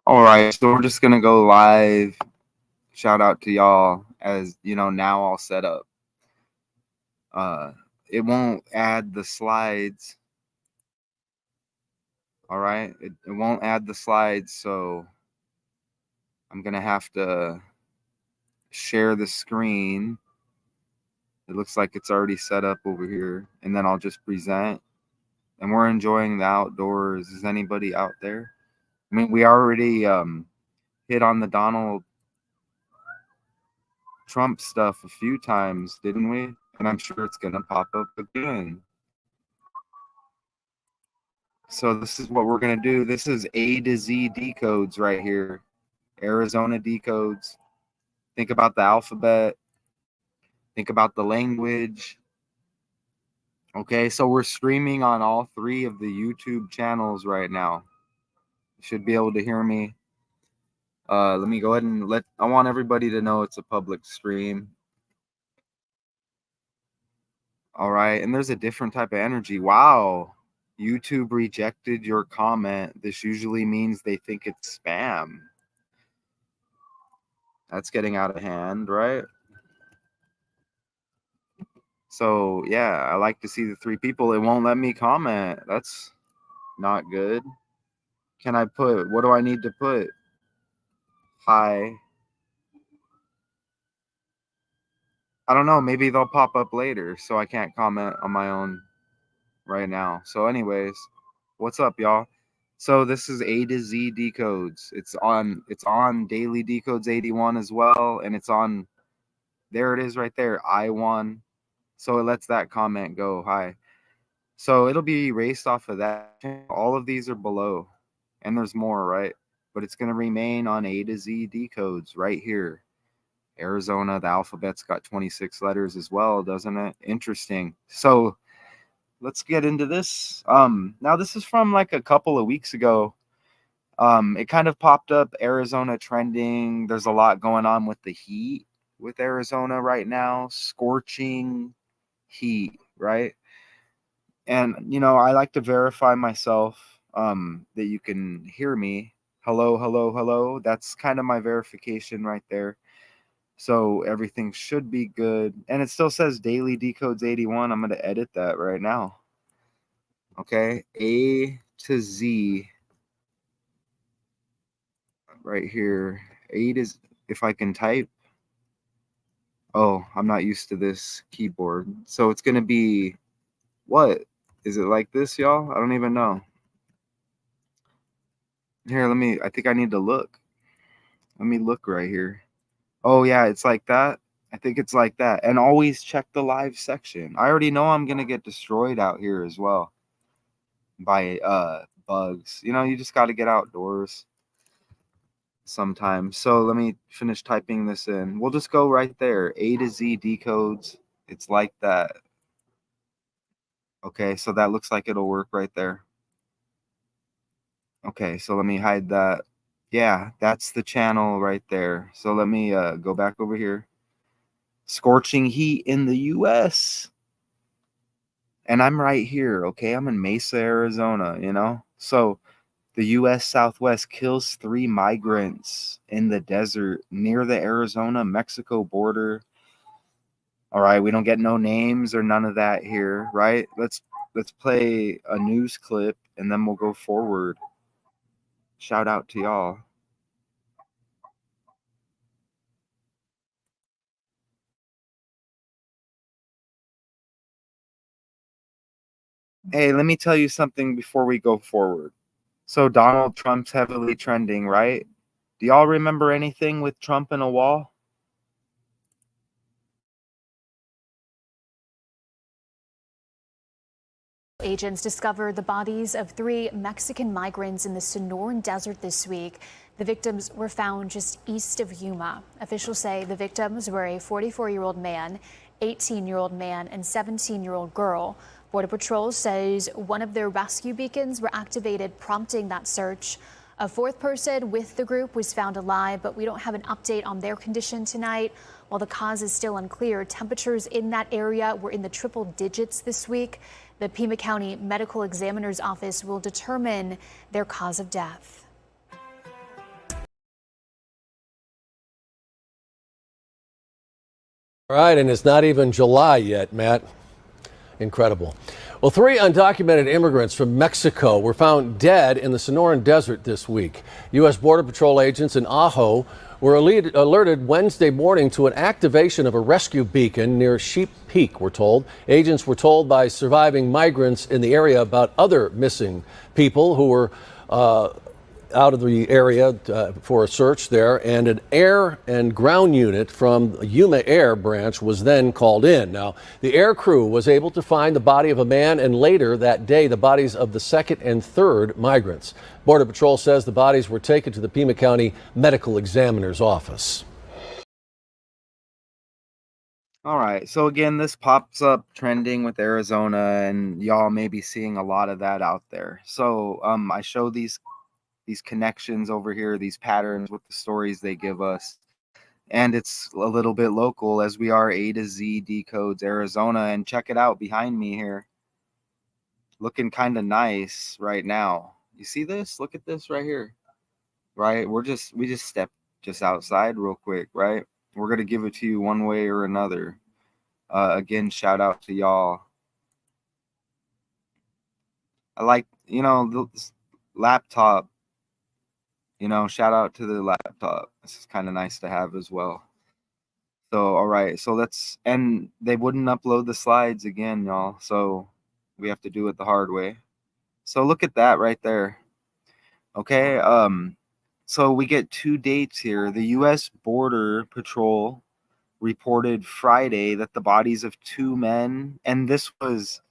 All right, so we're just gonna go live. Shout out to y'all as you know now all set up. Uh, it won't add the slides. All right, it won't add the slides, so I'm gonna have to share the screen. It looks like it's already set up over here, and then I'll just present. And we're enjoying the outdoors. Is anybody out there? I mean, we already hit on the Donald Trump stuff a few times, didn't we? And I'm sure it's gonna pop up again. So this is what we're gonna do. This is A to Z decodes right here. Arizona decodes. Think about the alphabet. Think about the language. Okay, so we're streaming on all three of the YouTube channels right now. You should be able to hear me. Let me go ahead and I want everybody to know it's a public stream. All right, and there's a different type of energy. Wow, YouTube rejected your comment. This usually means they think it's spam. That's getting out of hand, right? So yeah, I like to see the three people. It won't let me comment. That's not good. Can I put, what do I need to put? Hi. I don't know. Maybe they'll pop up later, so I can't comment on my own right now. So anyways, what's up, y'all? So this is A to Z decodes. It's on Daily Decodes 81 as well, and it's on, there it is right there, I1. So it lets that comment go. Hi. So it'll be erased off of that. All of these are below, and there's more, right? But it's going to remain on A to Z decodes right here. Arizona, the alphabet's got 26 letters as well, doesn't it? Interesting. So let's get into this. Now this is from like a couple of weeks ago. It kind of popped up, Arizona trending. There's a lot going on with the heat with Arizona right now. Scorching heat, right? And you know, I like to verify myself that you can hear me. Hello, hello, hello. That's kind of my verification right there. So everything should be good. And it still says Daily Decodes 81. I'm going to edit that right now. Okay. A to Z right here. A to Z, if I can type. Oh, I'm not used to this keyboard. So it's going to be, what? Is it like this, y'all? I don't even know. Here, I think I need to look. Let me look right here. Oh, yeah, it's like that. I think it's like that. And always check the live section. I already know I'm going to get destroyed out here as well by bugs. You know, you just got to get outdoors sometimes. So let me finish typing this in. We'll just go right there. A to Z decodes. It's like that. Okay, so that looks like it'll work right there. Okay, so let me hide that. Yeah, that's the channel right there. So let me go back over here. Scorching heat in the U.S. And I'm right here, okay? I'm in Mesa, Arizona, you know? So the U.S. Southwest kills 3 migrants in the desert near the Arizona-Mexico border. All right, we don't get no names or none of that here, right? Let's play a news clip and then we'll go forward. Shout out to y'all. Hey, let me tell you something before we go forward. So Donald Trump's heavily trending, right? Do y'all remember anything with Trump in a wall? Agents discovered the bodies of 3 Mexican migrants in the Sonoran Desert this week. The victims were found just east of Yuma. Officials say the victims were a 44-year-old man, 18-year-old man, and 17-year-old girl. Border Patrol says one of their rescue beacons were activated, prompting that search. A 4th person with the group was found alive, but we don't have an update on their condition tonight. While the cause is still unclear, temperatures in that area were in the triple digits this week. The Pima County Medical Examiner's Office will determine their cause of death. All right, and it's not even July yet, Matt. Incredible. Well, 3 undocumented immigrants from Mexico were found dead in the Sonoran Desert this week. U.S. Border Patrol agents in Ajo were alerted Wednesday morning to an activation of a rescue beacon near Sheep Peak, we're told. Agents were told by surviving migrants in the area about other missing people who were out of the area for a search there, and an air and ground unit from Yuma Air branch was then called in. Now, the air crew was able to find the body of a man and later that day the bodies of the second and third migrants. Border Patrol says the bodies were taken to the Pima County Medical Examiner's office. All right. So again, this pops up trending with Arizona, and y'all may be seeing a lot of that out there. So I show these connections over here, these patterns with the stories they give us. And it's a little bit local as we are A to Z decodes Arizona. And check it out behind me here. Looking kind of nice right now. You see this? Look at this right here. Right? We just stepped just outside real quick, right? We're going to give it to you one way or another. Again, shout out to y'all. I like, the laptop. Shout out to the laptop. This is kind of nice to have as well. So, all right. So and they wouldn't upload the slides again, y'all. So we have to do it the hard way. So look at that right there. Okay. So we get 2 dates here. The U.S. Border Patrol reported Friday that the bodies of 2 men, and this was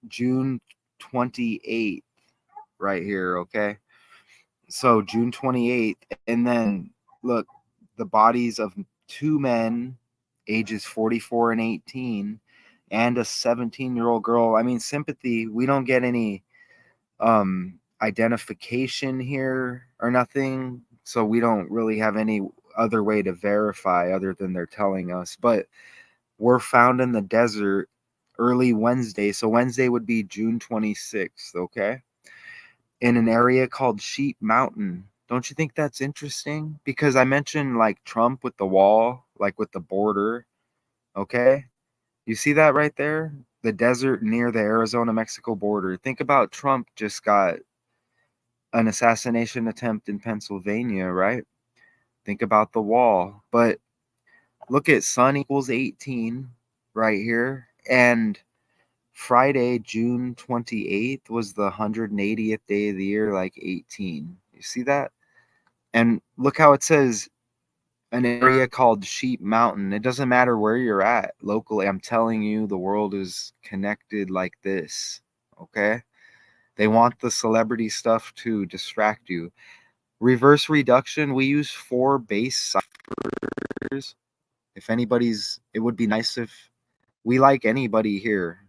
June 28th right here, okay? So June 28th, and then look, the bodies of 2 men, ages 44 and 18, and a 17-year-old girl. I mean, sympathy, we don't get any identification here or nothing, so we don't really have any other way to verify other than they're telling us. But were found in the desert early Wednesday. So Wednesday would be June 26th, okay? In an area called Sheep Mountain. Don't you think that's interesting? Because I mentioned like Trump with the wall, like with the border, okay? You see that right there? The desert near the Arizona-Mexico border. Think about Trump just got an assassination attempt in Pennsylvania, right? Think about the wall. But look at sun equals 18 right here. And Friday, June 28th was the 180th day of the year, like 18. You see that? And look how it says an area called Sheep Mountain. It doesn't matter where you're at locally. I'm telling you, the world is connected like this. Okay? They want the celebrity stuff to distract you. Reverse reduction, we use 4 base ciphers. If it would be nice if we like anybody here,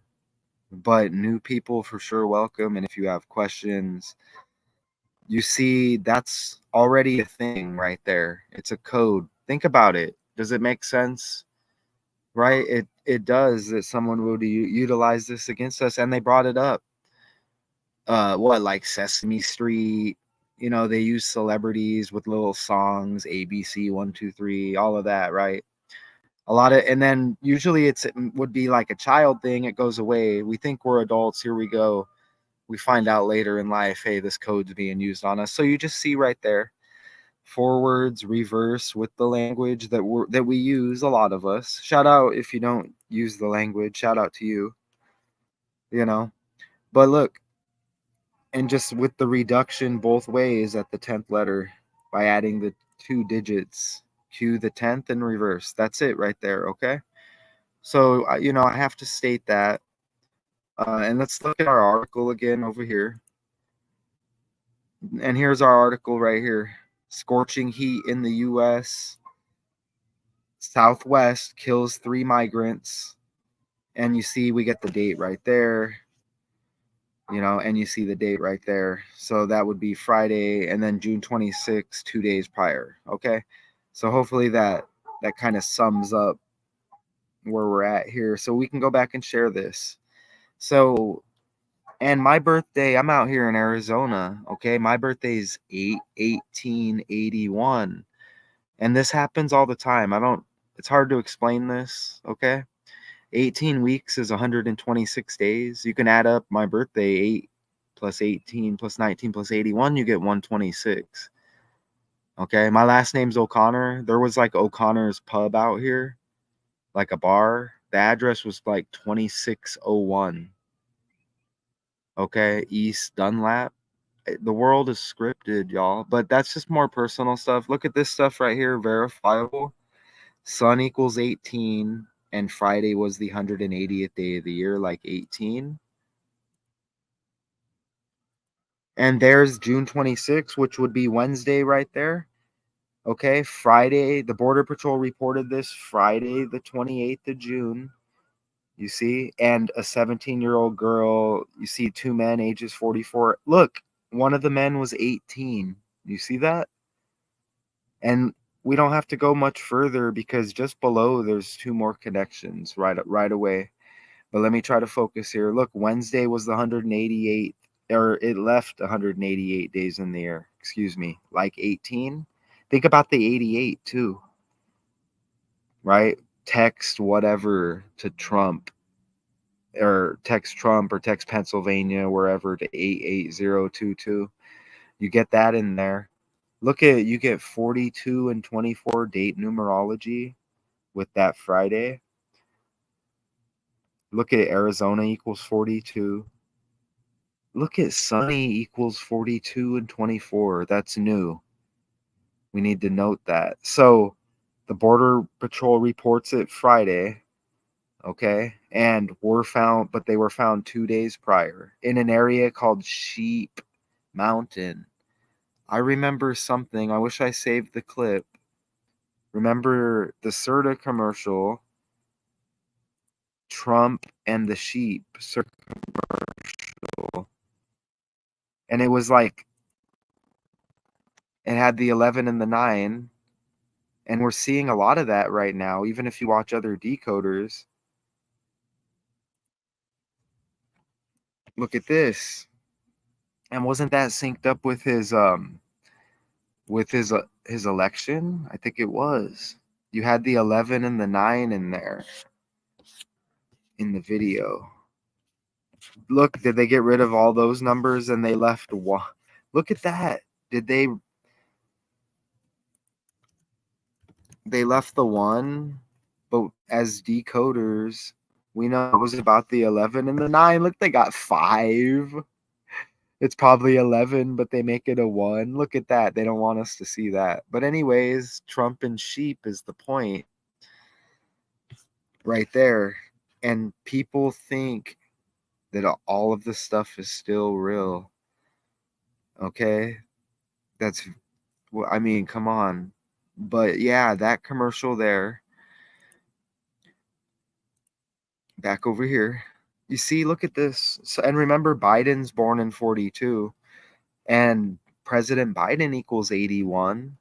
but new people for sure welcome. And if you have questions, you see that's already a thing right there. It's a code. Think about it. Does it make sense? Right? It does, that someone would utilize this against us, and they brought it up. Like Sesame Street, they use celebrities with little songs, ABC 1 2 3, all of that, right? A lot of, and then usually it would be like a child thing. It goes away. We think we're adults. Here we go. We find out later in life, hey, this code's being used on us. So you just see right there, forwards, reverse with the language that we use, a lot of us. Shout out if you don't use the language. Shout out to you. But look, and just with the reduction both ways at the 10th letter by adding the 2 digits, Q the 10th and reverse. That's it right there, okay? So, I have to state that. And let's look at our article again over here. And here's our article right here. Scorching heat in the U.S. Southwest kills 3 migrants. And you see we get the date right there. And you see the date right there. So that would be Friday, and then June 26th, 2 days prior. Okay. So hopefully that kind of sums up where we're at here. So we can go back and share this. So, and my birthday, I'm out here in Arizona. Okay. My birthday's 1881. And this happens all the time. It's hard to explain this, okay? 18 weeks is 126 days. You can add up my birthday, 8 plus 18 plus 19 plus 81, you get 126. Okay, my last name's O'Connor. There was like O'Connor's Pub out here, like a bar. The address was like 2601. Okay, East Dunlap. The world is scripted, y'all, but that's just more personal stuff. Look at this stuff right here, verifiable. Sun equals 18, and Friday was the 180th day of the year, like 18. And there's June 26th, which would be Wednesday right there. Okay, Friday, the Border Patrol reported this Friday, the 28th of June. You see, and a 17-year-old girl, you see two men ages 44. Look, one of the men was 18. You see that? And we don't have to go much further because just below there's two more connections right away. But let me try to focus here. Look, Wednesday was the 188th, or it left 188 days in the air. Excuse me, like 18. Think about the 88 too, right? Text whatever to Trump, or text Trump, or text Pennsylvania, wherever, to 88022. You get that in there. Look at, you get 42 and 24 date numerology with that Friday. Look at Arizona equals 42. Look at sunny equals 42 and 24. That's new. We need to note that. So the Border Patrol reports it Friday, okay? And they were found 2 days prior in an area called Sheep Mountain. I remember something. I wish I saved the clip. Remember the Serta commercial, Trump and the Sheep commercial. And it was like, it had the 11 and the 9. And we're seeing a lot of that right now, even if you watch other decoders. Look at this. And wasn't that synced up with his his election? I think it was. You had the 11 and the 9 in there in the video. Look, did they get rid of all those numbers and they left one? Look at that. Did they left the 1, but as decoders, we know it was about the 11 and the 9. Look, they got 5. It's probably 11, but they make it a 1. Look at that. They don't want us to see that. But anyways, Trump and sheep is the point right there. And people think that all of this stuff is still real. Okay? That's, I mean, come on. But yeah, that commercial there. Back over here. You see, look at this. So, and remember, Biden's born in 42. And President Biden equals 81.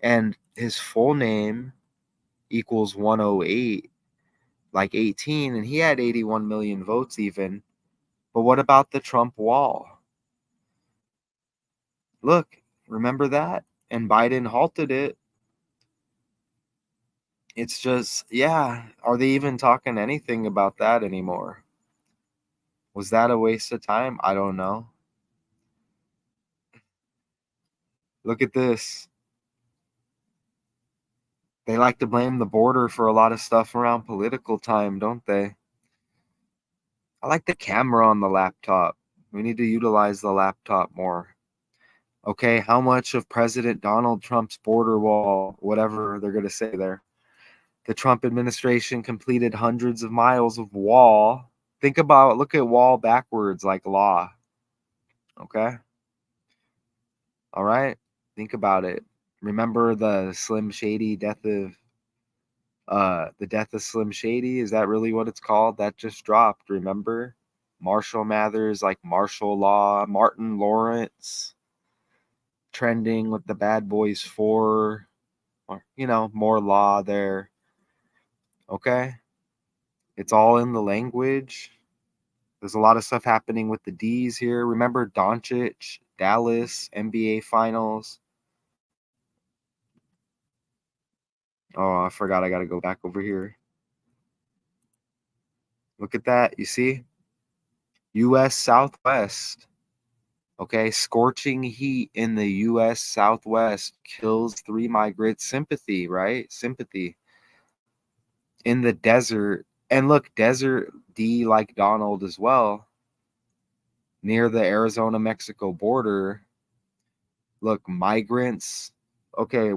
And his full name equals 108, like 18. And he had 81 million votes even. But what about the Trump wall? Look, remember that? And Biden halted it. It's just, yeah, are they even talking anything about that anymore? Was that a waste of time? I don't know. Look at this. They like to blame the border for a lot of stuff around political time, don't they? I like the camera on the laptop. We need to utilize the laptop more. Okay, how much of President Donald Trump's border wall, whatever they're going to say there, the Trump administration completed hundreds of miles of wall. Look at wall backwards like law. Okay? All right? Think about it. Remember the Slim Shady death of the death of Slim Shady? Is that really what it's called? That just dropped, remember? Marshall Mathers, like martial law. Martin Lawrence trending with the Bad Boys 4. Or, more law there. Okay? It's all in the language. There's a lot of stuff happening with the D's here. Remember Doncic, Dallas, NBA Finals. Oh, I forgot I got to go back over here. Look at that. You see? U.S. Southwest. Okay, scorching heat in the U.S. Southwest kills 3 migrants. Sympathy, right? Sympathy. In the desert. And look, desert D like Donald as well. Near the Arizona Mexico border. Look, migrants. Okay,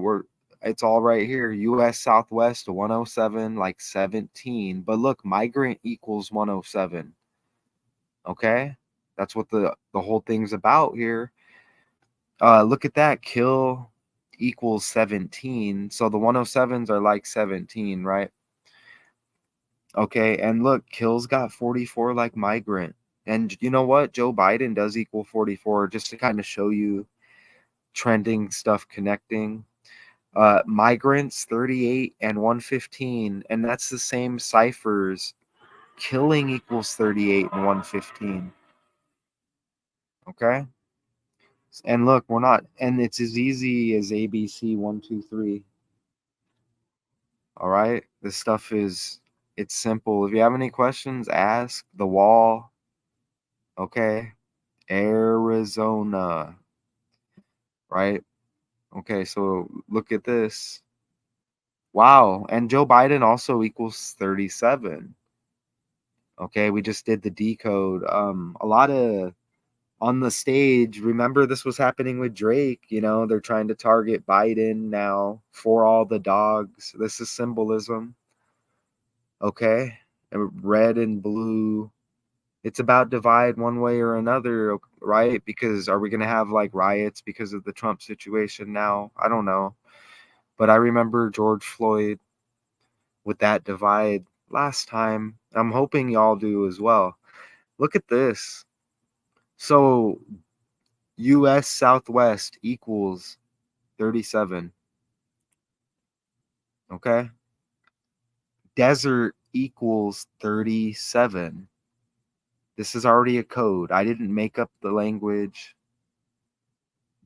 it's all right here. US Southwest 107 like 17. But look, migrant equals 107. Okay? That's what the whole thing's about here. Look at that. Kill equals 17. So the 107s are like 17, right? Okay, and look, kills got 44 like migrant. And you know what? Joe Biden does equal 44 just to kind of show you trending stuff connecting. Migrants 38 and 115, and that's the same ciphers. Killing equals 38 and 115. Okay? And look, we're not, and it's as easy as ABC 123. All right? This stuff it's simple. If you have any questions, ask. The wall. Okay? Arizona. Right? Okay, so look at this. Wow. And Joe Biden also equals 37. Okay, we just did the decode. A lot of on the stage, remember this was happening with Drake, they're trying to target Biden now for all the dogs. This is symbolism. Okay? And red and blue. It's about divide one way or another, right? Because are we going to have like riots because of the Trump situation now? I don't know. But I remember George Floyd with that divide last time. I'm hoping y'all do as well. Look at this. So U.S. Southwest equals 37. Okay. Desert equals 37. This is already a code. I didn't make up the language.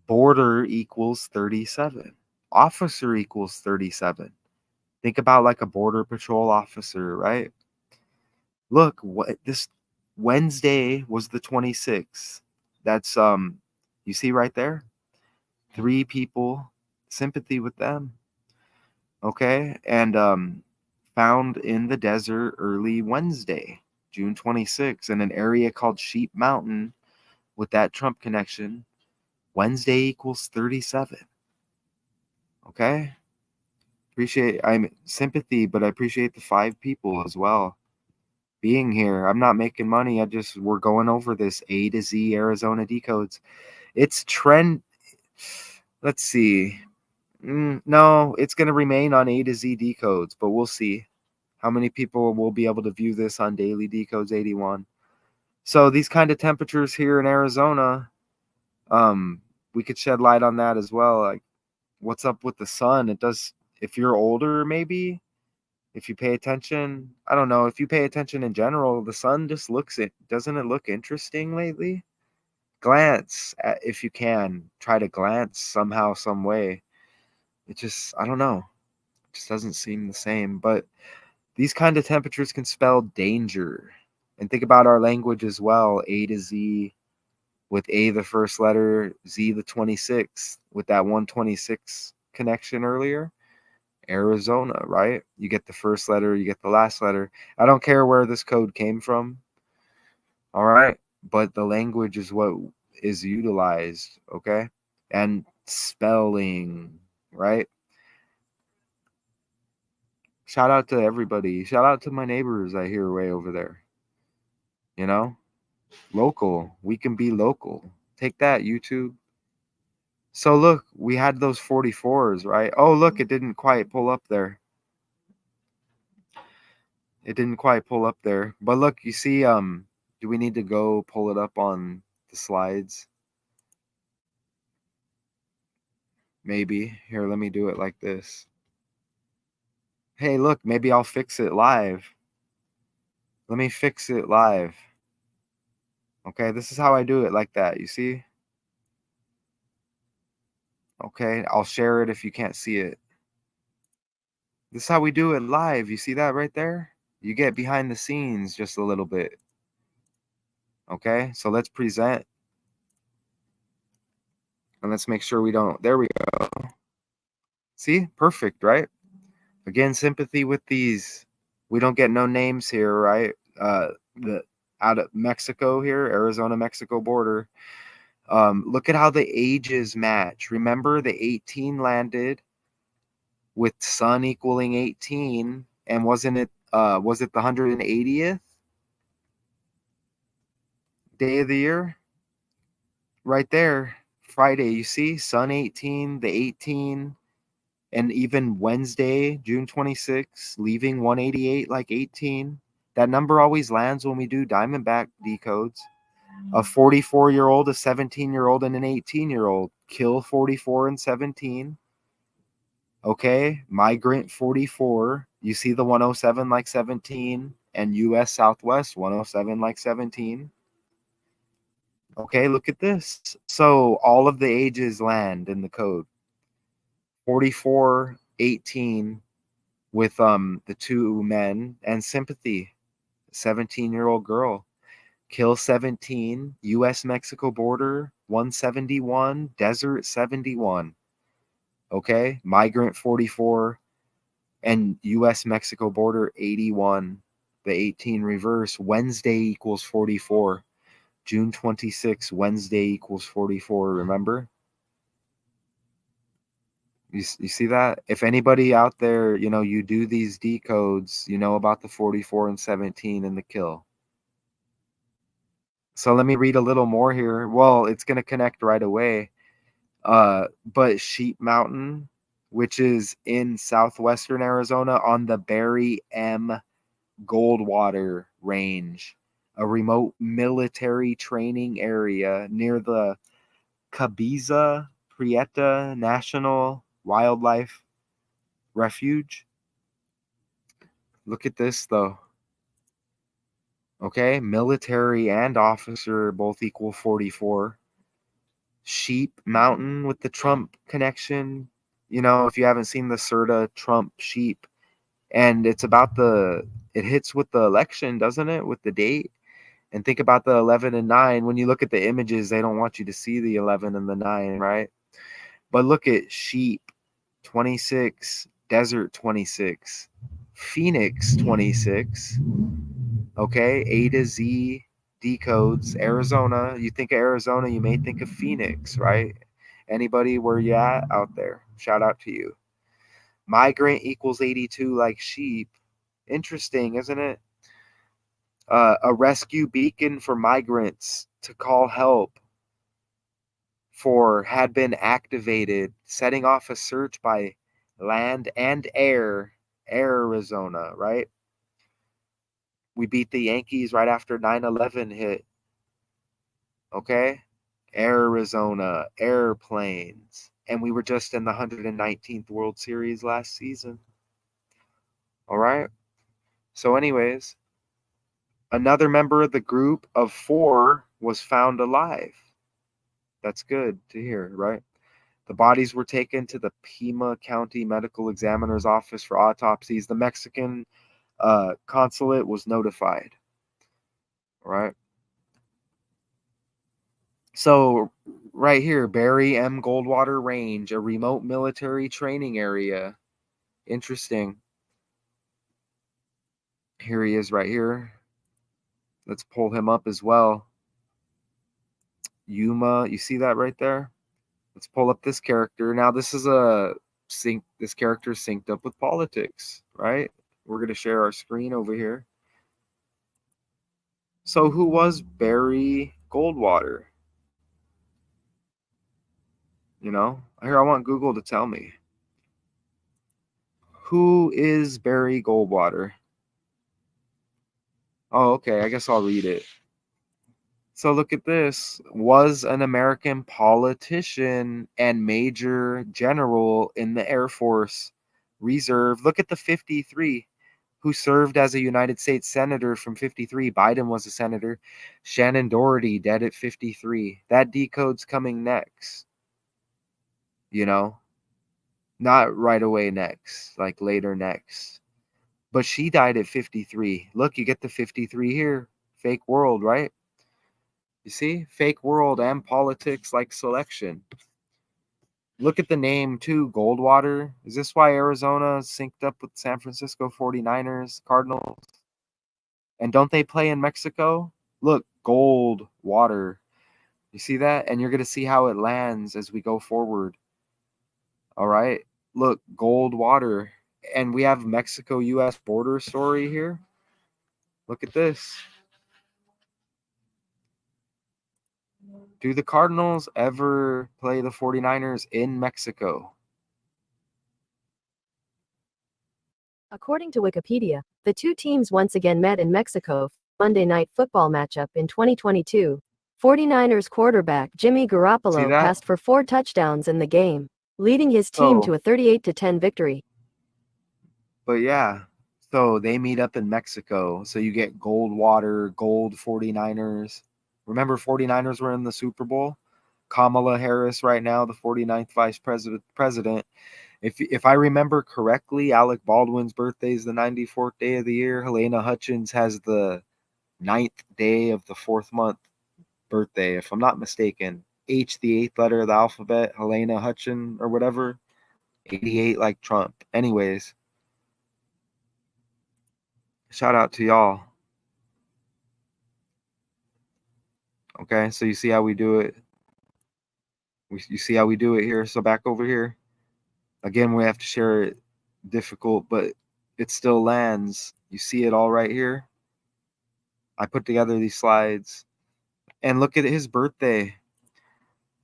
Border equals 37. Officer equals 37. Think about like a border patrol officer, right? Look, what this Wednesday was the 26th. That's you see right there? 3 people, sympathy with them. Okay? And found in the desert early Wednesday, June 26th, in an area called Sheep Mountain with that Trump connection. Wednesday equals 37. Okay? I'm sympathy, but I appreciate the 5 people as well being here. I'm not making money. We're going over this A to Z Arizona decodes. It's trend. Let's see. No, it's going to remain on A to Z decodes, but we'll see how many people will be able to view this on daily decodes 81. So these kind of temperatures here in Arizona, we could shed light on that as well. Like, what's up with the sun? It does. If you're older, maybe if you pay attention, I don't know. If you pay attention in general, the sun just doesn't it look interesting lately? Glance if you can. Try to glance somehow, some way. It just, I don't know. It just doesn't seem the same. But these kind of temperatures can spell danger. And think about our language as well. A to Z, with A the first letter, Z the 26th, with that 126 connection earlier. Arizona, right? You get the first letter, you get the last letter. I don't care where this code came from. All right. But the language is what is utilized. Okay. And spelling, right? Shout out to everybody. Shout out to my neighbors I hear way over there. Local. We can be local. Take that, YouTube. So look, we had those 44s, right? Oh, look, it didn't quite pull up there. It didn't quite pull up there. But look, you see, do we need to go pull it up on the slides? Maybe. Here, let me do it like this. Hey, look, maybe I'll fix it live. Let me fix it live. Okay, this is how I do it like that, you see? Okay, I'll share it if you can't see it. This is how we do it live. You see that right there? You get behind the scenes just a little bit. Okay, so let's present. And let's make sure we don't. There we go. See? Perfect, right? Again, sympathy with these. We don't get no names here, right? The out of Mexico here, Arizona Mexico border. Look at how the ages match. Remember, the 18 landed with sun equaling 18, and was it the 180th day of the year? Right there, Friday, you see, sun 18, the 18, and even Wednesday, June 26th, leaving 188 like 18. That number always lands when we do Diamondback decodes. A 44-year-old, a 17-year-old, and an 18-year-old. Kill 44 and 17. Okay, migrant 44. You see the 107 like 17, and U.S. Southwest 107 like 17. Okay, look at this. So all of the ages land in the code. 44, 18 with the two men, and sympathy, 17-year-old girl. Kill 17, U.S. Mexico border 171, desert 71. Okay, migrant 44, and U.S. Mexico border 81. The 18 reverse. Wednesday equals 44. June 26, Wednesday equals 44. Remember? You see that? If anybody out there, you do these decodes, you know about the 44 and 17 and the kill. So let me read a little more here. Well, it's going to connect right away. But Sheep Mountain, which is in southwestern Arizona on the Barry M. Goldwater Range, a remote military training area near the Cabeza Prieta National Wildlife Refuge. Look at this, though. Okay, military and officer both equal 44. Sheep Mountain with the Trump connection. If you haven't seen the Serta Trump sheep, and it hits with the election, doesn't it? With the date. And think about the 11 and 9. When you look at the images, they don't want you to see the 11 and the 9, right? But look at sheep 26, desert 26, Phoenix 26. Okay, A to Z decodes Arizona. You think of Arizona, you may think of Phoenix, right? Anybody where you at out there? Shout out to you. Migrant equals 82 like sheep. Interesting, isn't it? A rescue beacon for migrants to call help had been activated, setting off a search by land and air, Arizona, right? We beat the Yankees right after 9/11 hit. Okay? Arizona, airplanes. And we were just in the 119th World Series last season. All right? So, anyways, another member of the group of 4 was found alive. That's good to hear, right? The bodies were taken to the Pima County Medical Examiner's Office for autopsies. The Mexican consulate was notified. All right? So, right here, Barry M. Goldwater Range, a remote military training area. Interesting. Here he is right here. Let's pull him up as well. Yuma, you see that right there? Let's pull up this character. Now, this character is synced up with politics, right? We're going to share our screen over here. So, who was Barry Goldwater? Here, I want Google to tell me. Who is Barry Goldwater? Oh, okay. I guess I'll read it. So look at this. Was an American politician and major general in the Air Force Reserve. Look at the 53 who served as a United States Senator from 53. Biden was a senator. Shannon Doherty dead at 53. That decode's coming next. Not right away next, like later next. But she died at 53. Look, you get the 53 here. Fake world, right? You see? Fake world and politics like selection. Look at the name too, Goldwater. Is this why Arizona is synced up with San Francisco 49ers, Cardinals? And don't they play in Mexico? Look, gold water. You see that? And you're going to see how it lands as we go forward. All right. Look, gold water. And we have Mexico U.S. border story here. Look at this. Do the Cardinals ever play the 49ers in Mexico? According to Wikipedia, the two teams once again met in Mexico for a Monday Night Football matchup in 2022. 49ers quarterback Jimmy See Garoppolo that? passed for 4 touchdowns in the game, leading his team to So, a 38-10 victory. but yeah. So they meet up in Mexico. So you get gold water, gold 49ers. Remember 49ers were in the Super Bowl? Kamala Harris right now, the 49th vice president. If I remember correctly, Alec Baldwin's birthday is the 94th day of the year. Helena Hutchins has the 9th day of the 4th month birthday, if I'm not mistaken. H, the 8th letter of the alphabet, Helena Hutchin or whatever. 88 like Trump. Anyways, shout out to y'all. Okay, so you see how we do it. You see how we do it here. So back over here. Again, we have to share it. Difficult, but it still lands. You see it all right here. I put together these slides. And look at his birthday.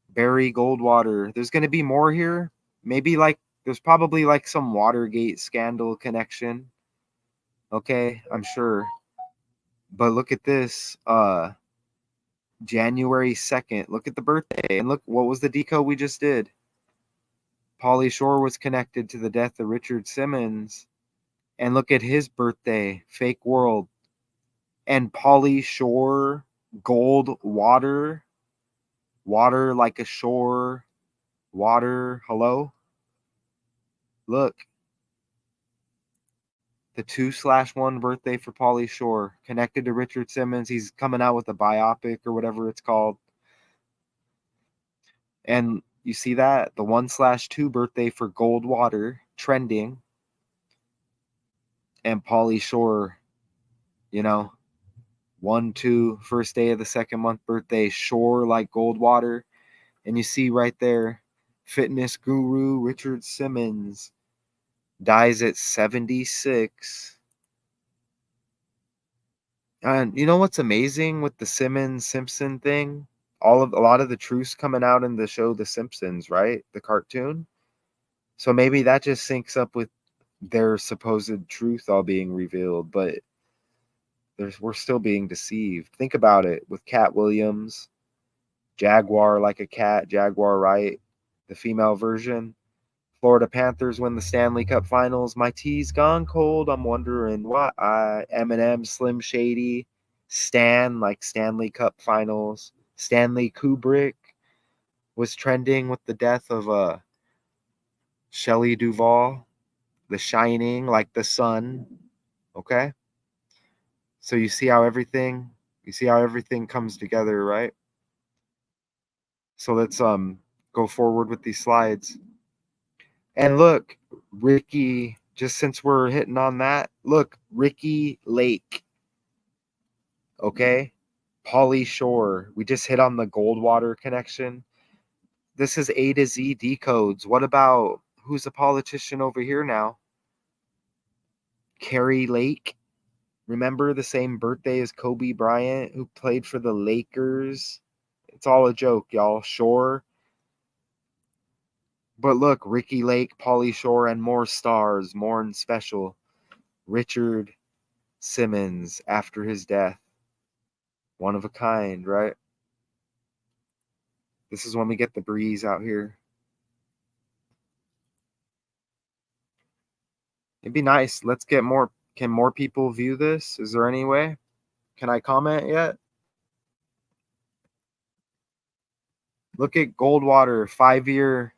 Barry Goldwater. There's going to be more here. Maybe like there's probably like some Watergate scandal connection. Okay, I'm sure. But look at this. January 2nd. Look at the birthday. And look, what was the decode we just did? Pauly Shore was connected to the death of Richard Simmons. And look at his birthday. Fake world. And Pauly Shore, gold water. Water like a shore. Water. Hello? Look. The 2/1 birthday for Pauly Shore, connected to Richard Simmons. He's coming out with a biopic or whatever it's called. And you see that? The 1/2 birthday for Goldwater, trending. And Pauly Shore, you know, 1/2, first day of the 2nd month birthday, Shore like Goldwater. And you see right there, fitness guru Richard Simmons dies at 76. And you know what's amazing with the Simmons Simpson thing? A lot of the truths coming out in the show The Simpsons, right? The cartoon. So maybe that just syncs up with their supposed truth all being revealed, but we're still being deceived. Think about it with Cat Williams, Jaguar like a cat, Jaguar right, the female version. Florida Panthers win the Stanley Cup Finals. My tea's gone cold. I'm wondering why. Eminem, Slim Shady, Stan, like Stanley Cup Finals. Stanley Kubrick was trending with the death of Shelley Duvall. The Shining, like the sun. Okay? So you see how everything comes together, right? So let's go forward with these slides. And look, Ricky, just since we're hitting on that, look, Ricky Lake. Okay? Pauly Shore. We just hit on the Goldwater connection. This is A to Z decodes. What about who's a politician over here now? Carrie Lake. Remember the same birthday as Kobe Bryant, who played for the Lakers? It's all a joke, y'all. Shore. But look, Ricky Lake, Pauly Shore, and more stars, more and special. Richard Simmons after his death. One of a kind, right? This is when we get the breeze out here. It'd be nice. Let's get more. Can more people view this? Is there any way? Can I comment yet? Look at Goldwater, 5-year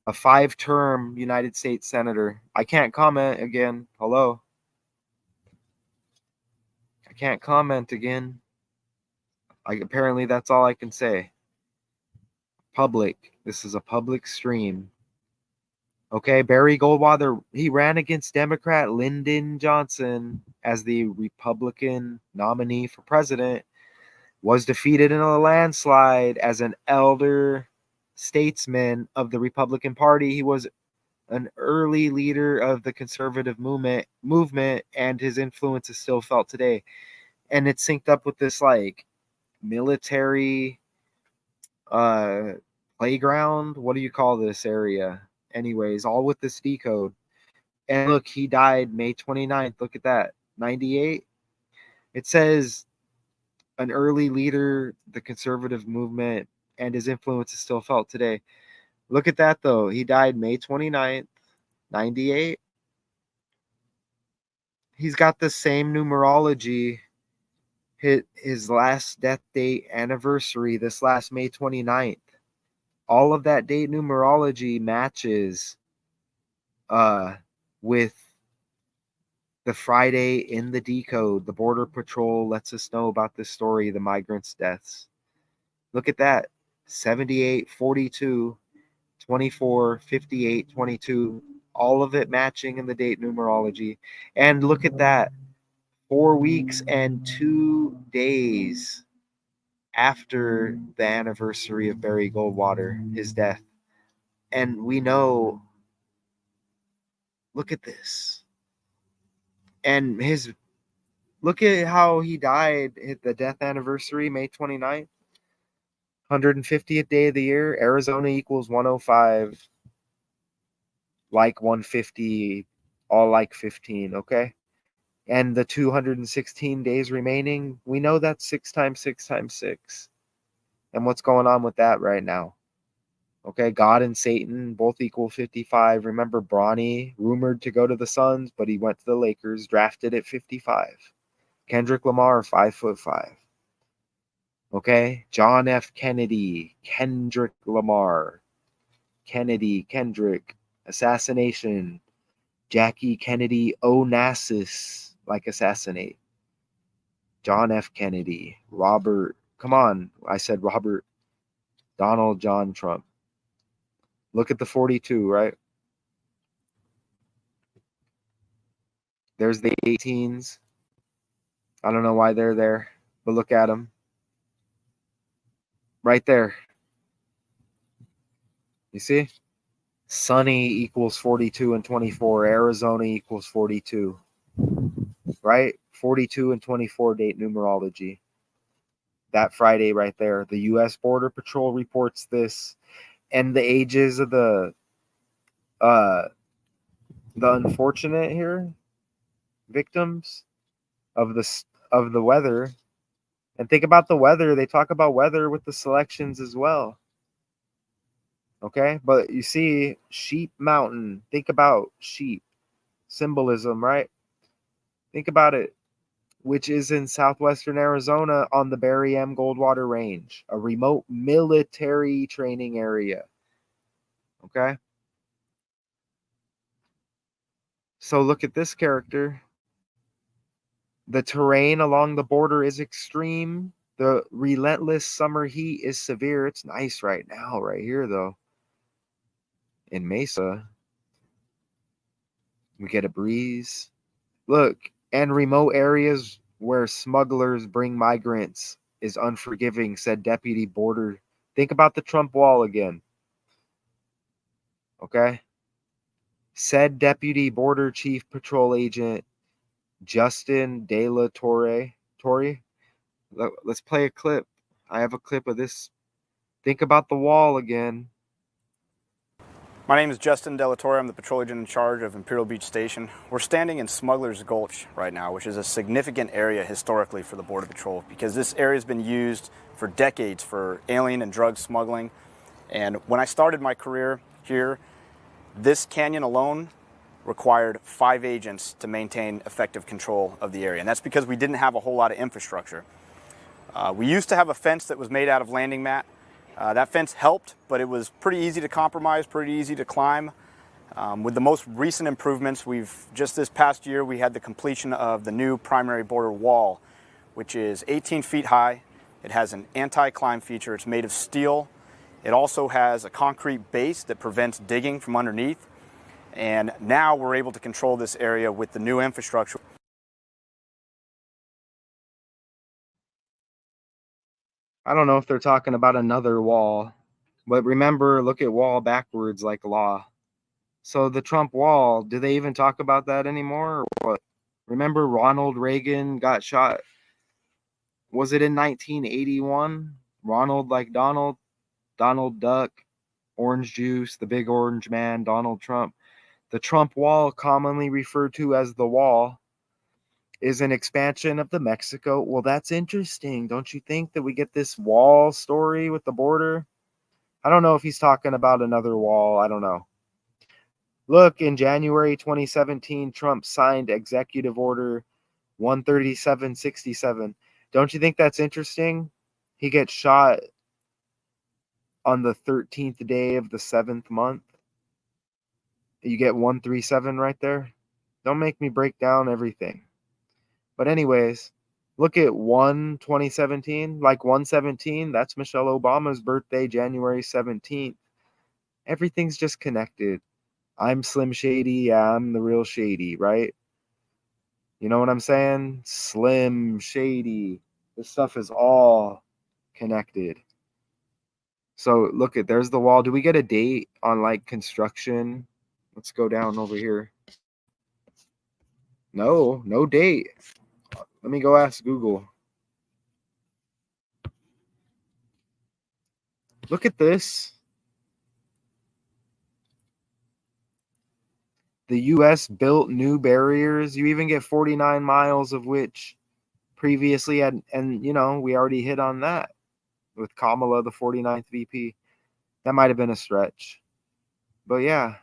a 5-term United States Senator. I can't comment again. Hello? I can't comment again. Apparently, that's all I can say. Public. This is a public stream. Okay, Barry Goldwater, he ran against Democrat Lyndon Johnson as the Republican nominee for president, was defeated in a landslide as an elder statesman of the Republican Party. He was an early leader of the conservative movement, and his influence is still felt today. And it's synced up with this like military playground. What do you call this area? Anyways, all with this decode. And look, he died May 29th. Look at that. 98. It says an early leader, the conservative movement, and his influence is still felt today. Look at that, though. He died May 29th, 98. He's got the same numerology. His last death date anniversary, this last May 29th. All of that date numerology matches with the Friday in the decode. The Border Patrol lets us know about this story, the migrants' deaths. Look at that. 78, 42, 24, 58, 22. All of it matching in the date numerology. And look at that. 4 weeks and 2 days after the anniversary of Barry Goldwater, his death. And we know, look at this. And look at how he died at the death anniversary, May 29th. 150th day of the year. Arizona equals 105. Like 150, all like 15, okay? And the 216 days remaining, we know that's 6 times 6 times 6. And what's going on with that right now? Okay, God and Satan both equal 55. Remember Bronny, rumored to go to the Suns, but he went to the Lakers, drafted at 55. Kendrick Lamar, 5'5". Okay, John F. Kennedy, Kendrick Lamar, Kennedy, Kendrick, assassination, Jackie Kennedy Onassis, like assassinate. John F. Kennedy, Robert, come on, I said Robert, Donald John Trump. Look at the 42, right? There's the 18s. I don't know why they're there, but look at them. Right there. You see? Sunny equals 42 and 24. Arizona equals 42. Right? 42 and 24 date numerology. That Friday right there. The U.S. Border Patrol reports this. And the ages of the unfortunate here victims of the weather. And think about the weather. They talk about weather with the selections as well. Okay? But you see, Sheep Mountain. Think about sheep. Symbolism, right? Think about it. Which is in southwestern Arizona on the Barry M. Goldwater Range, a remote military training area. Okay? So look at this character. The terrain along the border is extreme. The relentless summer heat is severe. It's nice right now, right here, though. In Mesa, we get a breeze. Look, and remote areas where smugglers bring migrants is unforgiving, said Deputy Border. Think about the Trump wall again. Okay? Said Deputy Border Chief Patrol Agent Justin De La Torre. Let's play a clip. I have a clip of this. Think about the wall again. My name is Justin De La Torre. I'm the patrol agent in charge of Imperial Beach Station. We're standing in Smuggler's Gulch right now, which is a significant area historically for the Border Patrol because this area has been used for decades for alien and drug smuggling. And when I started my career here, this canyon alone required 5 agents to maintain effective control of the area. And that's because we didn't have a whole lot of infrastructure. We used to have a fence that was made out of landing mat, That fence helped, but it was pretty easy to compromise, pretty easy to climb. With the most recent improvements, just this past year, we had the completion of the new primary border wall, which is 18 feet high. It has an anti-climb feature. It's made of steel. It also has a concrete base that prevents digging from underneath. And now we're able to control this area with the new infrastructure. I don't know if they're talking about another wall, but remember, look at wall backwards like law. So the Trump wall, do they even talk about that anymore or what? Remember Ronald Reagan got shot? Was it in 1981? Ronald like Donald, Donald Duck, Orange Juice, the big orange man, Donald Trump. The Trump wall, commonly referred to as the wall, is an expansion of the Mexico. Well, that's interesting. Don't you think that we get this wall story with the border? I don't know if he's talking about another wall. I don't know. Look, in January 2017, Trump signed Executive Order 13767. Don't you think that's interesting? He gets shot on the 13th day of the 7th month. You get 137 right there. Don't make me break down everything. But anyways, look at 2017, like 117, that's Michelle Obama's birthday, January 17th. Everything's just connected. I'm Slim Shady, yeah, I'm the real Shady, right? You know what I'm saying? Slim Shady. This stuff is all connected. So look at, there's the wall. Do we get a date on like construction? Let's go down over here. No date. Let me go ask Google. Look at this. The U.S. built new barriers. You even get 49 miles of which previously had, and you know, we already hit on that with Kamala, the 49th VP. That might have been a stretch. But yeah.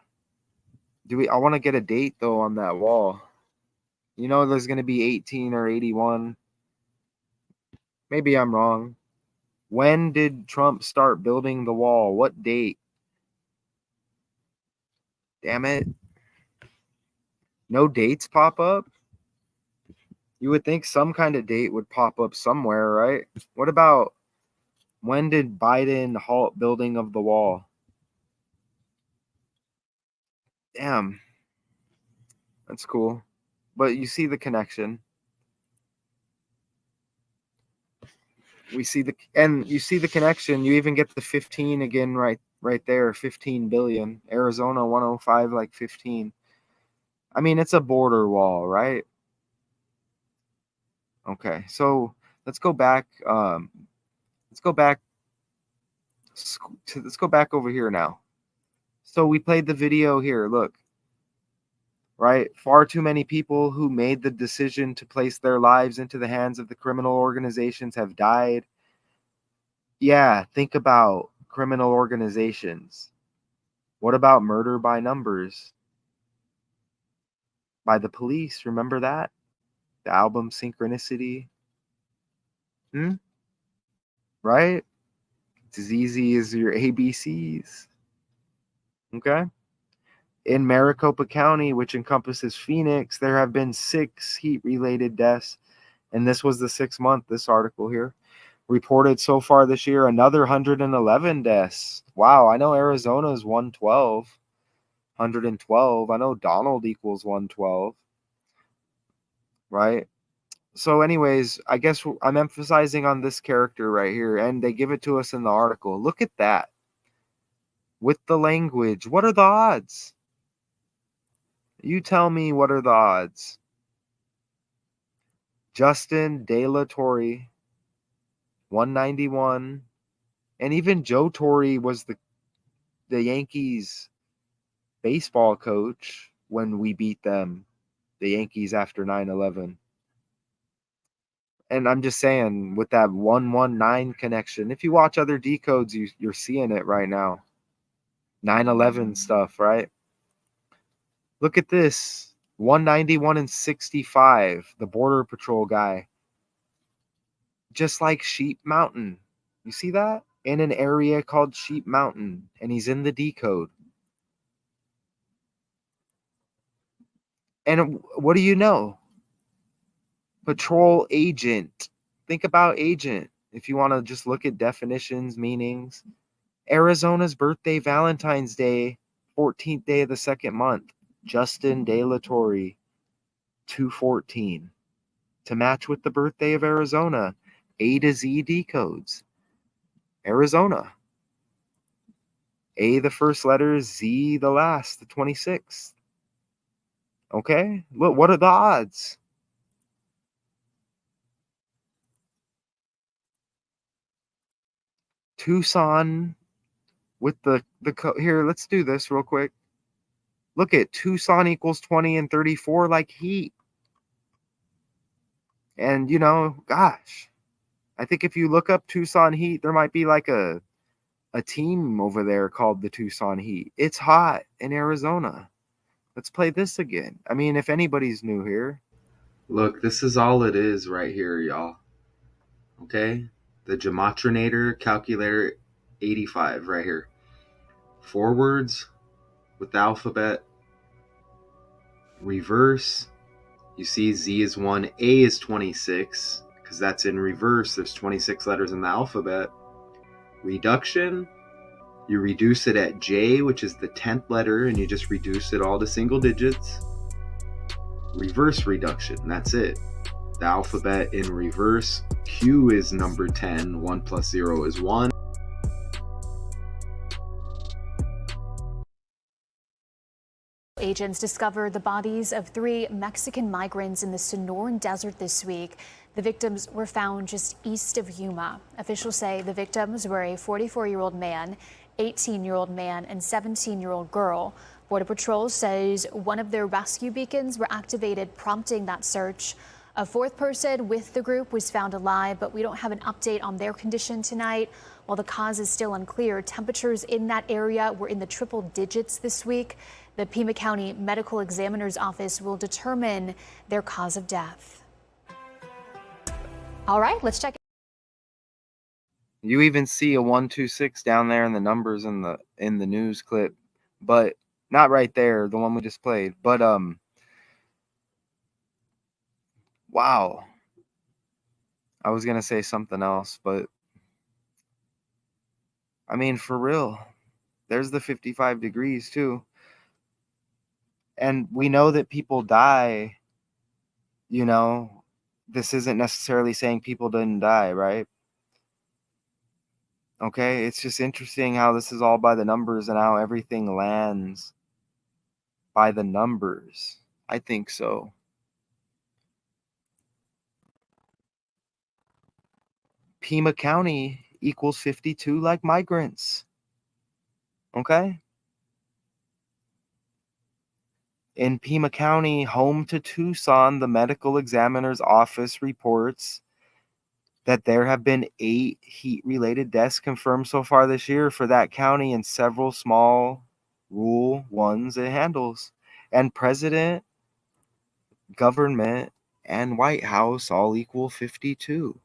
I want to get a date though on that wall. You know, there's going to be 18 or 81. Maybe I'm wrong. When did Trump start building the wall? What date? Damn it. No dates pop up? You would think some kind of date would pop up somewhere, right? What about when did Biden halt building of the wall? Damn. That's cool. But you see the connection. You see the connection. You even get the 15 again right there, 15 billion. Arizona 105 like 15. I mean, it's a border wall, right? Okay. So, let's go back let's go back let's go back over here now. So, we played the video here. Look. Right? Far too many people who made the decision to place their lives into the hands of the criminal organizations have died. Yeah, think about criminal organizations. What about murder by numbers? By the police, remember that? The album Synchronicity? Right? It's as easy as your ABCs. Okay? In Maricopa County, which encompasses Phoenix, there have been 6 heat-related deaths. And this was the 6th month, this article here. Reported so far this year, another 111 deaths. Wow, I know Arizona's 112. 112. I know Donald equals 112. Right? So anyways, I guess I'm emphasizing on this character right here, and they give it to us in the article. Look at that. With the language. What are the odds? You tell me, what are the odds? Justin De La Torre, 191. And even Joe Torre was the Yankees baseball coach when we beat them, the Yankees, after 9/11. And I'm just saying, with that 119 connection, if you watch other decodes, you're seeing it right now. 9/11 stuff, right? Look at this. 191 and 65, the Border Patrol guy. Just like Sheep Mountain. You see that? in an area called Sheep Mountain, and he's in the D code. And what do you know? Patrol agent. Think about agent. If you want to just look at definitions, meanings. Arizona's birthday, Valentine's Day, 14th day of the second month. Justin De La Torre, 214. To match with the birthday of Arizona, A to Z decodes. Arizona. A the first letter, Z the last, the 26th. Okay? Look, what are the odds? Tucson with here, let's do this real quick. Look at Tucson equals 20 and 34 like heat. And gosh, I think if you look up Tucson heat, there might be like a team over there called the Tucson Heat. It's hot in Arizona. Let's play this again. I mean, if anybody's new here. Look, this is all it is right here, y'all. Okay? The Gematrinator Calculator 85 right here. Forwards with the alphabet. Reverse. You see Z is 1, A is 26, because that's in reverse. There's 26 letters in the alphabet. Reduction. You reduce it at J, which is the 10th letter, and you just reduce it all to single digits. Reverse reduction, that's it. The alphabet in reverse. Q is number 10, 1 plus 0 is 1. Agents discovered the bodies of 3 Mexican migrants in the Sonoran Desert this week. The victims were found just east of Yuma. Officials say the victims were a 44-year-old man, 18-year-old man, and 17-year-old girl. Border Patrol says one of their rescue beacons were activated, prompting that search. A 4th person with the group was found alive, but we don't have an update on their condition tonight. While the cause is still unclear, temperatures in that area were in the triple digits this week. The Pima County Medical Examiner's Office will determine their cause of death. All right, let's check. You even see a 126 down there in the numbers in the news clip, but not right there, the one we just played. But wow. I was gonna say something else, but I mean, for real, there's the 55 degrees too. And we know that people die, this isn't necessarily saying people didn't die, right? Okay, it's just interesting how this is all by the numbers and how everything lands by the numbers. I think so. Pima County equals 52 like migrants. Okay? In Pima County, home to Tucson, the medical examiner's office reports that there have been 8 heat-related deaths confirmed so far this year for that county and several small rural ones it handles. And president, government, and White House all equal 52.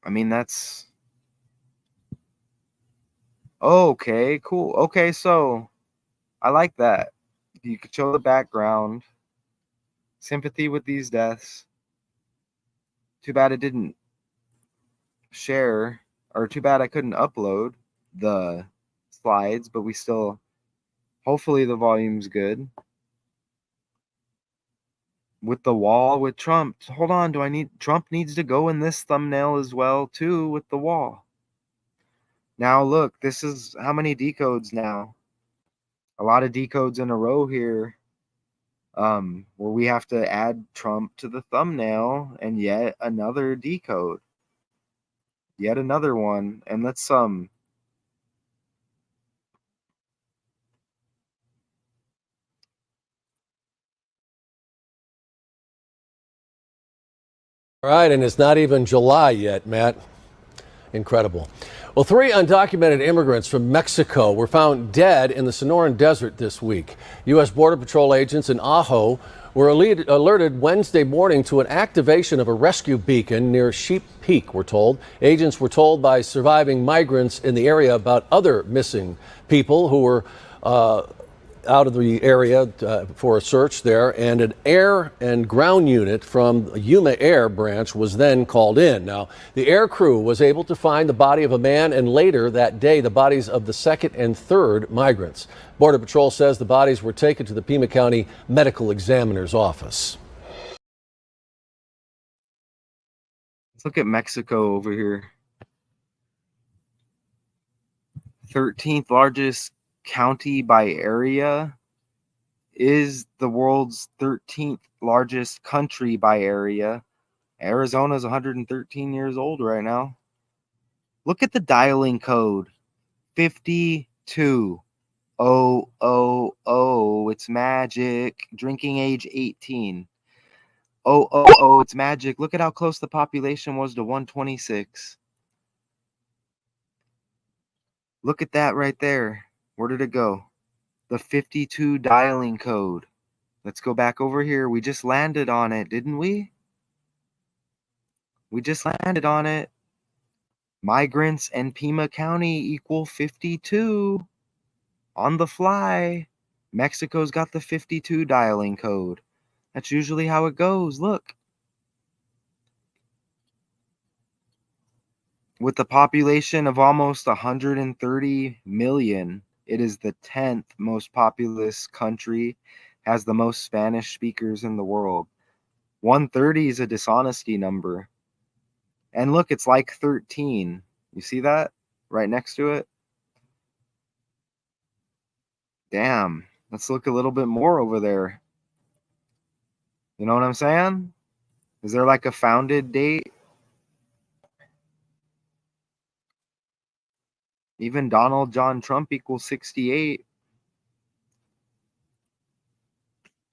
I mean, that's... Okay, cool. Okay, so I like that. You could show the background. Sympathy with these deaths. Too bad it didn't share, or too bad I couldn't upload the slides, but we still, hopefully the volume's good. With the wall with Trump. Hold on, Trump needs to go in this thumbnail as well too with the wall. Now look, this is how many decodes now? A lot of decodes in a row here. Where we have to add Trump to the thumbnail and yet another decode. Yet another one. And let's All right, and it's not even July yet, Matt. Incredible. Well, 3 undocumented immigrants from Mexico were found dead in the Sonoran Desert this week. U.S. Border Patrol agents in Ajo were alerted Wednesday morning to an activation of a rescue beacon near Sheep Peak, we're told. Agents were told by surviving migrants in the area about other missing people who were out of the area for a search there, and an air and ground unit from Yuma Air branch was then called in. Now, the air crew was able to find the body of a man and later that day the bodies of the second and third migrants. Border Patrol says the bodies were taken to the Pima County Medical Examiner's office. Let's look at Mexico over here. 13th largest county by area is the world's 13th largest country by area. Arizona's 113 years old right now. Look at the dialing code. 52000. It's magic. Drinking age 18. It's magic. Look at how close the population was to 126. Look at that right there. Where did it go? The 52 dialing code. Let's go back over here. We just landed on it, didn't we? We just landed on it. Migrants and Pima County equal 52. On the fly. Mexico's got the 52 dialing code. That's usually how it goes. Look. With the population of almost 130 million, it is the 10th most populous country, has the most Spanish speakers in the world. 130 is a dishonesty number. And look, it's like 13. You see that? Right next to it? Damn. Let's look a little bit more over there. You know what I'm saying? Is there like a founded date? Even Donald John Trump equals 68.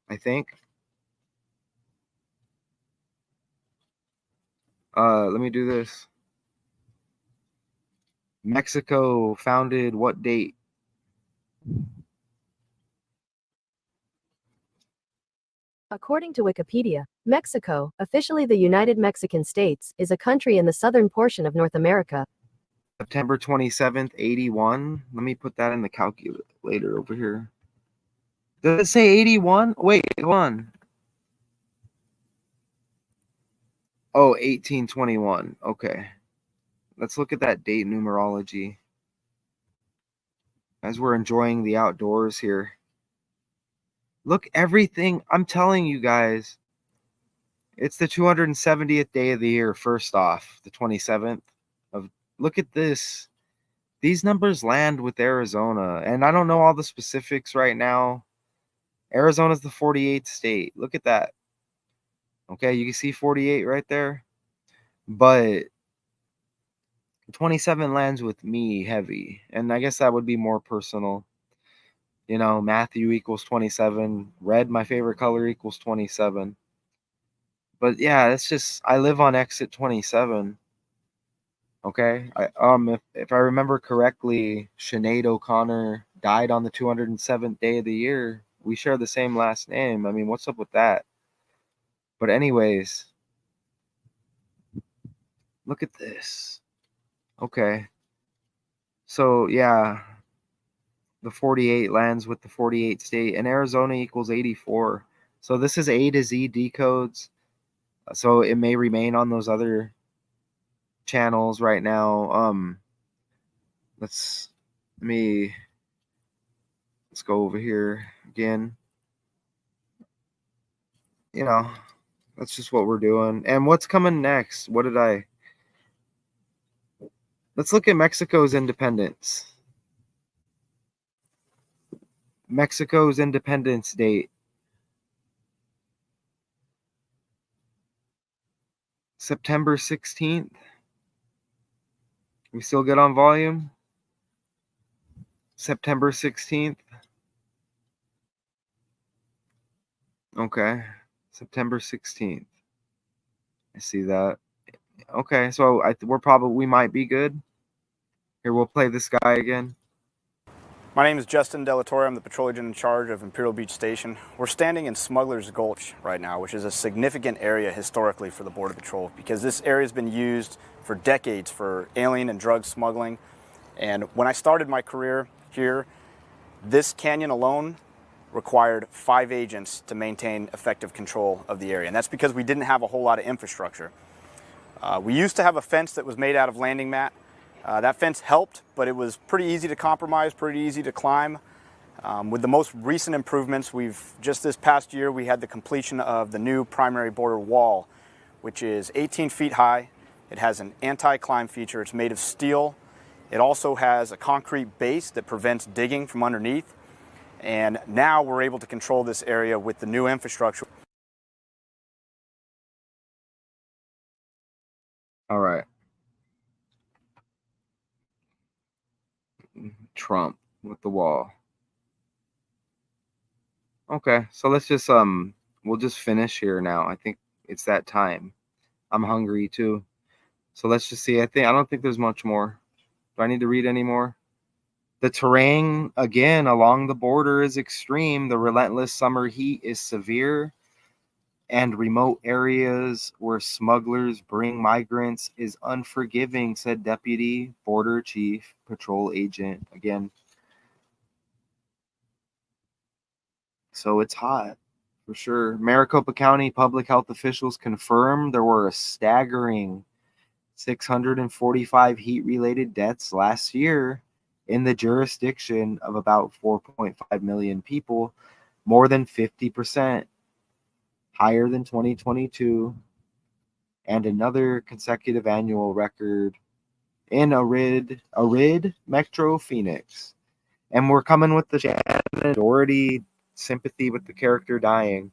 I think. Let me do this. Mexico founded what date? According to Wikipedia, Mexico, officially the United Mexican States, is a country in the southern portion of North America. September 27th, 81. Let me put that in the calculator over here. Does it say 81? Wait, hold on. Oh, 1821. Okay. Let's look at that date numerology. As we're enjoying the outdoors here. Look, everything. I'm telling you guys. It's the 270th day of the year, first off. The 27th. Look at this. These numbers land with Arizona. And I don't know all the specifics right now. Arizona's the 48th state. Look at that. Okay, you can see 48 right there. But 27 lands with me heavy. And I guess that would be more personal. You know, Matthew equals 27. Red, my favorite color, equals 27. But yeah, it's just, I live on exit 27. Okay, if I remember correctly, Sinead O'Connor died on the 207th day of the year. We share the same last name. I mean, what's up with that? But anyways, look at this. Okay, so yeah, the 48 lands with the 48 state, and Arizona equals 84. So this is A to Z decodes. So it may remain on those other channels right now. Let's go over here again. You know, that's just what we're doing. And what's coming next? Let's look at Mexico's independence. Mexico's independence date. September 16th. We still good on volume? September 16th. Okay. September 16th. I see that. Okay, so we might be good. Here, we'll play this guy again. My name is Justin Delatore. I'm the patrol agent in charge of Imperial Beach Station. We're standing in Smuggler's Gulch right now, which is a significant area historically for the Border Patrol because this area has been used for decades for alien and drug smuggling. And when I started my career here, this canyon alone required 5 agents to maintain effective control of the area. And that's because we didn't have a whole lot of infrastructure. We used to have a fence that was made out of landing mat. That fence helped, but it was pretty easy to compromise, pretty easy to climb. With the most recent improvements, just this past year, we had the completion of the new primary border wall, which is 18 feet high. It has an anti-climb feature. It's made of steel. It also has a concrete base that prevents digging from underneath. And now we're able to control this area with the new infrastructure. All right. Trump with the wall. Okay, so let's just we'll just finish here now. I think it's that time. I'm hungry too. So let's just see. I don't think there's much more. Do I need to read any more? The terrain again along the border is extreme. The relentless summer heat is severe, and remote areas where smugglers bring migrants is unforgiving, said Deputy Border Chief Patrol Agent. Again, so it's hot for sure. Maricopa County public health officials confirmed there were a staggering 645 heat-related deaths last year in the jurisdiction of about 4.5 million people, more than 50% higher than 2022, and another consecutive annual record in Arid Metro Phoenix. And we're coming with the Shannon Doherty sympathy with the character dying.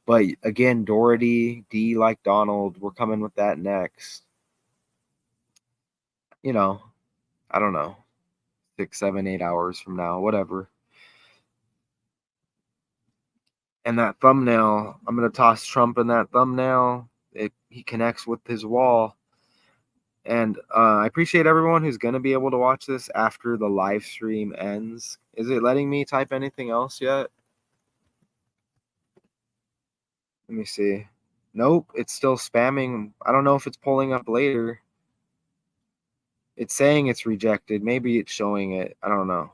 But again, Doherty, D like Donald, we're coming with that next. You know, I don't know, 6, 7, 8 hours from now, whatever. And that thumbnail, I'm going to toss Trump in that thumbnail. He connects with his wall. And I appreciate everyone who's going to be able to watch this after the live stream ends. Is it letting me type anything else yet? Let me see. Nope, it's still spamming. I don't know if it's pulling up later. It's saying it's rejected. Maybe it's showing it. I don't know.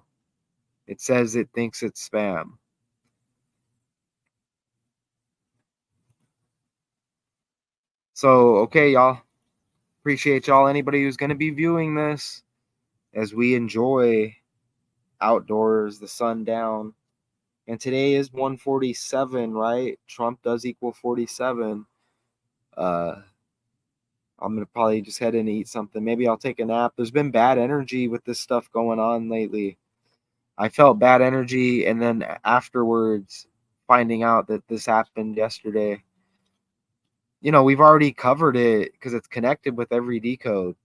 It says it thinks it's spam. So, okay, y'all. Appreciate y'all. Anybody who's going to be viewing this as we enjoy outdoors, the sun down. And today is 147, right? Trump does equal 47. I'm going to probably just head in and eat something. Maybe I'll take a nap. There's been bad energy with this stuff going on lately. I felt bad energy, and then afterwards, finding out that this happened yesterday. You know, we've already covered it because it's connected with every decode.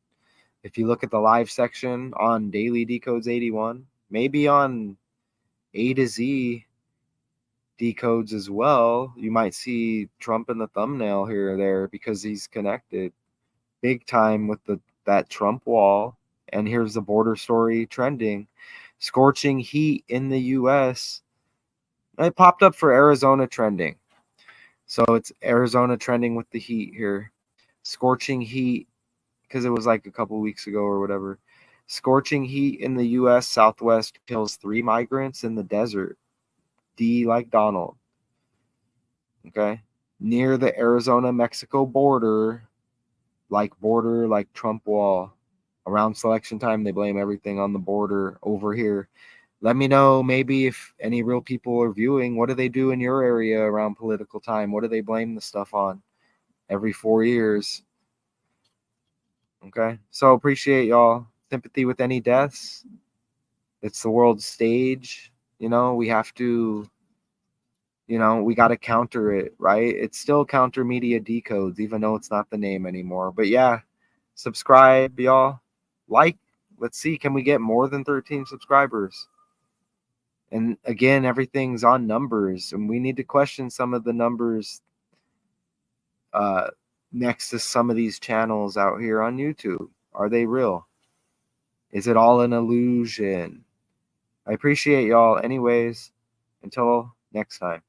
If you look at the live section on Daily Decodes 81, maybe on A to Z decodes as well, you might see Trump in the thumbnail here or there because he's connected big time with that Trump wall. And here's the border story trending. Scorching heat in the U.S. It popped up for Arizona trending. So it's Arizona trending with the heat here. Scorching heat, because it was like a couple weeks ago or whatever. Scorching heat in the U.S. Southwest kills 3 migrants in the desert. D like Donald. Okay. Near the Arizona-Mexico border like Trump wall. Around selection time, they blame everything on the border over here. Let me know maybe if any real people are viewing. What do they do in your area around political time? What do they blame the stuff on every 4 years? Okay. So appreciate y'all. Sympathy with any deaths. It's the world stage. You know, we have to, we got to counter it, right? It's still Counter Media Decodes, even though it's not the name anymore. But yeah, subscribe, y'all. Like, let's see, can we get more than 13 subscribers? And again, everything's on numbers, and we need to question some of the numbers next to some of these channels out here on YouTube? Are they real? Is it all an illusion? I appreciate y'all anyways. Until next time.